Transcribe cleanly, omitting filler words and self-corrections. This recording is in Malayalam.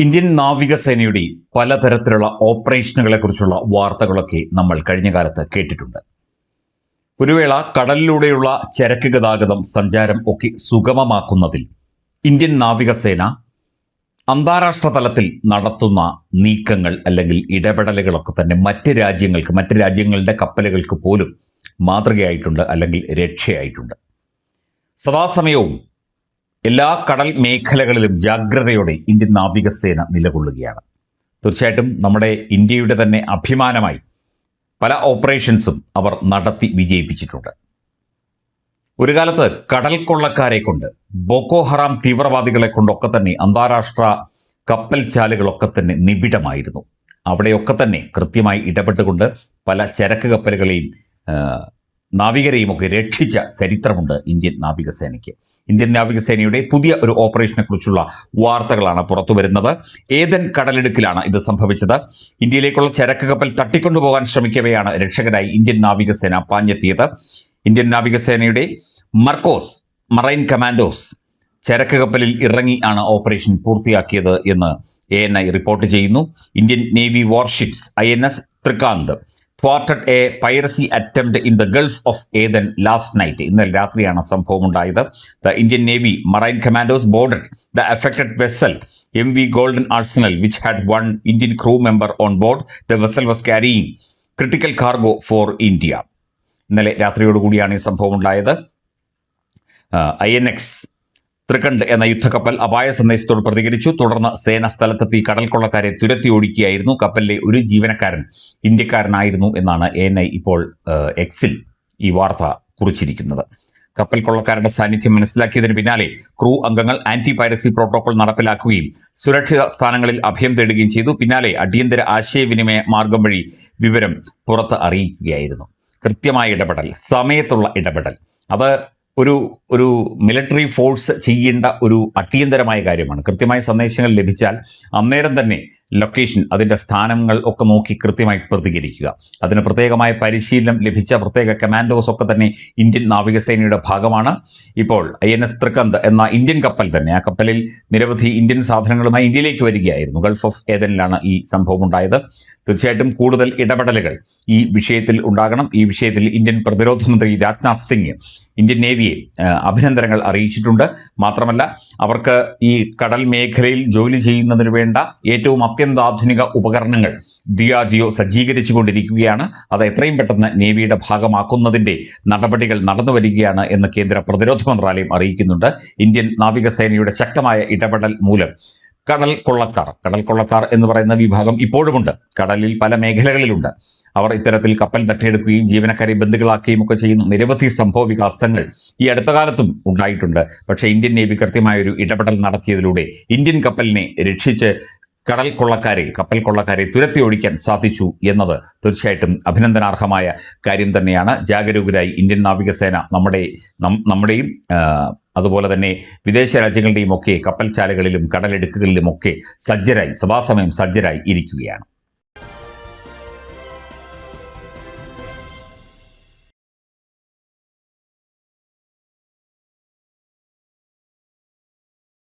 ഇന്ത്യൻ നാവികസേനയുടെ പലതരത്തിലുള്ള ഓപ്പറേഷനുകളെക്കുറിച്ചുള്ള വാർത്തകളൊക്കെ നമ്മൾ കഴിഞ്ഞ കാലത്ത് കേട്ടിട്ടുണ്ട്. ഒരു വേള കടലിലൂടെയുള്ള ചരക്ക് ഗതാഗതം സഞ്ചാരം ഒക്കെ സുഗമമാക്കുന്നതിൽ ഇന്ത്യൻ നാവികസേന അന്താരാഷ്ട്ര തലത്തിൽ നടത്തുന്ന നീക്കങ്ങൾ അല്ലെങ്കിൽ ഇടപെടലുകളൊക്കെ തന്നെ മറ്റ് രാജ്യങ്ങളുടെ കപ്പലുകൾക്ക് പോലും മാതൃകയായിട്ടുണ്ട് അല്ലെങ്കിൽ രക്ഷയായിട്ടുണ്ട്. സദാസമയവും എല്ലാ കടൽ മേഖലകളിലും ജാഗ്രതയോടെ ഇന്ത്യൻ നാവികസേന നിലകൊള്ളുകയാണ്. തീർച്ചയായിട്ടും നമ്മുടെ ഇന്ത്യയുടെ തന്നെ അഭിമാനമായി പല ഓപ്പറേഷൻസും അവർ നടത്തി വിജയിപ്പിച്ചിട്ടുണ്ട്. ഒരു കാലത്ത് കടൽ കൊള്ളക്കാരെ കൊണ്ട്, ബോക്കോ ഹറാം തീവ്രവാദികളെ കൊണ്ടൊക്കെ തന്നെ അന്താരാഷ്ട്ര കപ്പൽ ചാലുകളൊക്കെ തന്നെ നിബിഡമായിരുന്നു. അവിടെയൊക്കെ തന്നെ കൃത്യമായി ഇടപെട്ടുകൊണ്ട് പല ചരക്ക് കപ്പലുകളെയും നാവികരെയും ഒക്കെ രക്ഷിച്ച ചരിത്രമുണ്ട് ഇന്ത്യൻ നാവികസേനയ്ക്ക്. ഇന്ത്യൻ നാവികസേനയുടെ പുതിയ ഒരു ഓപ്പറേഷനെ കുറിച്ചുള്ള വാർത്തകളാണ് പുറത്തു വരുന്നത്. ഏതൻ കടലിടുക്കിലാണ് ഇത് സംഭവിച്ചത്. ഇന്ത്യയിലേക്കുള്ള ചരക്ക് കപ്പൽ തട്ടിക്കൊണ്ടുപോകാൻ ശ്രമിക്കവെയാണ് രക്ഷകരായി ഇന്ത്യൻ നാവികസേന പാഞ്ഞെത്തിയത്. ഇന്ത്യൻ നാവികസേനയുടെ മർക്കോസ് മറൈൻ കമാൻഡോസ് ചരക്ക് കപ്പലിൽ ഇറങ്ങി ആണ് ഓപ്പറേഷൻ പൂർത്തിയാക്കിയത് എന്ന് ANI റിപ്പോർട്ട് ചെയ്യുന്നു. Indian navy warships INS ത്രികാന്ത് thwarted a piracy attempt in the Gulf of Aden last night. ഇന്നലെ രാത്രിയാണ് സംഭവം ഉണ്ടായത്. The Indian Navy Marine Commandos boarded the affected vessel MV Golden Arsenal, which had one Indian crew member on board. The vessel was carrying critical cargo for India. ഇന്നലെ രാത്രിയോടുകൂടിയാണ് ഈ സംഭവം ഉണ്ടായത്. INX ത്രികണ്ട് എന്ന യുദ്ധക്കപ്പൽ അപായ സന്ദേശത്തോട് പ്രതികരിച്ചു. തുടർന്ന് സേന സ്ഥലത്തെത്തി കടൽ കൊള്ളക്കാരെ തുരത്തി ഓടിക്കുകയായിരുന്നു. കപ്പലിലെ ഒരു ജീവനക്കാരൻ ഇന്ത്യക്കാരനായിരുന്നു എന്നാണ് ANI ഇപ്പോൾ എക്സിൽ ഈ വാർത്ത കുറിച്ചിരിക്കുന്നത്. കപ്പൽ കൊള്ളക്കാരുടെ സാന്നിധ്യം മനസ്സിലാക്കിയതിന് പിന്നാലെ ക്രൂ അംഗങ്ങൾ ആന്റി പൈറസി പ്രോട്ടോകോൾ നടപ്പിലാക്കുകയും സുരക്ഷിത സ്ഥാനങ്ങളിൽ അഭയം തേടുകയും ചെയ്തു. പിന്നാലെ അടിയന്തര ആശയവിനിമയ മാർഗം വഴി വിവരം പുറത്ത് അറിയിക്കുകയായിരുന്നു. കൃത്യമായ ഇടപെടൽ, സമയത്തുള്ള ഇടപെടൽ, അത് ഒരു മിലിറ്ററി ഫോഴ്സ് ചെയ്യേണ്ട ഒരു അടിയന്തരമായ കാര്യമാണ്. കൃത്യമായ സന്ദേശങ്ങൾ ലഭിച്ചാൽ അന്നേരം തന്നെ ലൊക്കേഷൻ, അതിൻ്റെ സ്ഥാനങ്ങൾ ഒക്കെ നോക്കി കൃത്യമായി പ്രതികരിക്കുക. അതിന് പ്രത്യേകമായ പരിശീലനം ലഭിച്ച പ്രത്യേക കമാൻഡോസ് ഒക്കെ തന്നെ ഇന്ത്യൻ നാവികസേനയുടെ ഭാഗമാണ്. ഇപ്പോൾ INS ത്രികന്ത് എന്ന ഇന്ത്യൻ കപ്പൽ തന്നെ, ആ കപ്പലിൽ നിരവധി ഇന്ത്യൻ സാധനങ്ങളുമായി ഇന്ത്യയിലേക്ക് വരികയായിരുന്നു. ഗൾഫ് ഓഫ് ഏദനിലാണ് ഈ സംഭവം ഉണ്ടായത്. തീർച്ചയായിട്ടും കൂടുതൽ ഇടപെടലുകൾ ഈ വിഷയത്തിൽ ഉണ്ടാകണം. ഈ വിഷയത്തിൽ ഇന്ത്യൻ പ്രതിരോധ മന്ത്രി രാജ്നാഥ് സിംഗ് ഇന്ത്യൻ നേവിയെ അഭിനന്ദനങ്ങൾ അറിയിച്ചിട്ടുണ്ട്. മാത്രമല്ല, അവർക്ക് ഈ കടൽ മേഖലയിൽ ജോലി ചെയ്യുന്നതിന് വേണ്ട ഏറ്റവും അത്യന്താധുനിക ഉപകരണങ്ങൾ DRDO സജ്ജീകരിച്ചു കൊണ്ടിരിക്കുകയാണ്. അത് എത്രയും പെട്ടെന്ന് നേവിയുടെ ഭാഗമാക്കുന്നതിൻ്റെ നടപടികൾ നടന്നു വരികയാണ് എന്ന് കേന്ദ്ര പ്രതിരോധ മന്ത്രാലയം അറിയിക്കുന്നുണ്ട്. ഇന്ത്യൻ നാവികസേനയുടെ ശക്തമായ ഇടപെടൽ മൂലം കടൽ കൊള്ളക്കാർ എന്ന് പറയുന്ന വിഭാഗം ഇപ്പോഴുമുണ്ട്. കടലിൽ പല മേഖലകളിലുണ്ട്. അവർ ഇത്തരത്തിൽ കപ്പൽ തട്ടിയെടുക്കുകയും ജീവനക്കാരെ ബന്ദികളാക്കുകയും ഒക്കെ ചെയ്യുന്ന നിരവധി സംഭവ വികാസങ്ങൾ ഈ അടുത്ത കാലത്തും ഉണ്ടായിട്ടുണ്ട്. പക്ഷേ ഇന്ത്യൻ നേവി കൃത്യമായൊരു ഇടപെടൽ നടത്തിയതിലൂടെ ഇന്ത്യൻ കപ്പലിനെ രക്ഷിച്ച് കപ്പൽ കൊള്ളക്കാരെ തുരത്തി ഓടിക്കാൻ സാധിച്ചു എന്നത് തീർച്ചയായിട്ടും അഭിനന്ദനാർഹമായ കാര്യം തന്നെയാണ്. ജാഗരൂകരായി ഇന്ത്യൻ നാവികസേന നമ്മുടെയും അതുപോലെ തന്നെ വിദേശ രാജ്യങ്ങളുടെയും ഒക്കെ കപ്പൽ ചാലുകളിലും കടലിടുക്കുകളിലുമൊക്കെ സജ്ജരായി, സദാസമയം സജ്ജരായി ഇരിക്കുകയാണ്.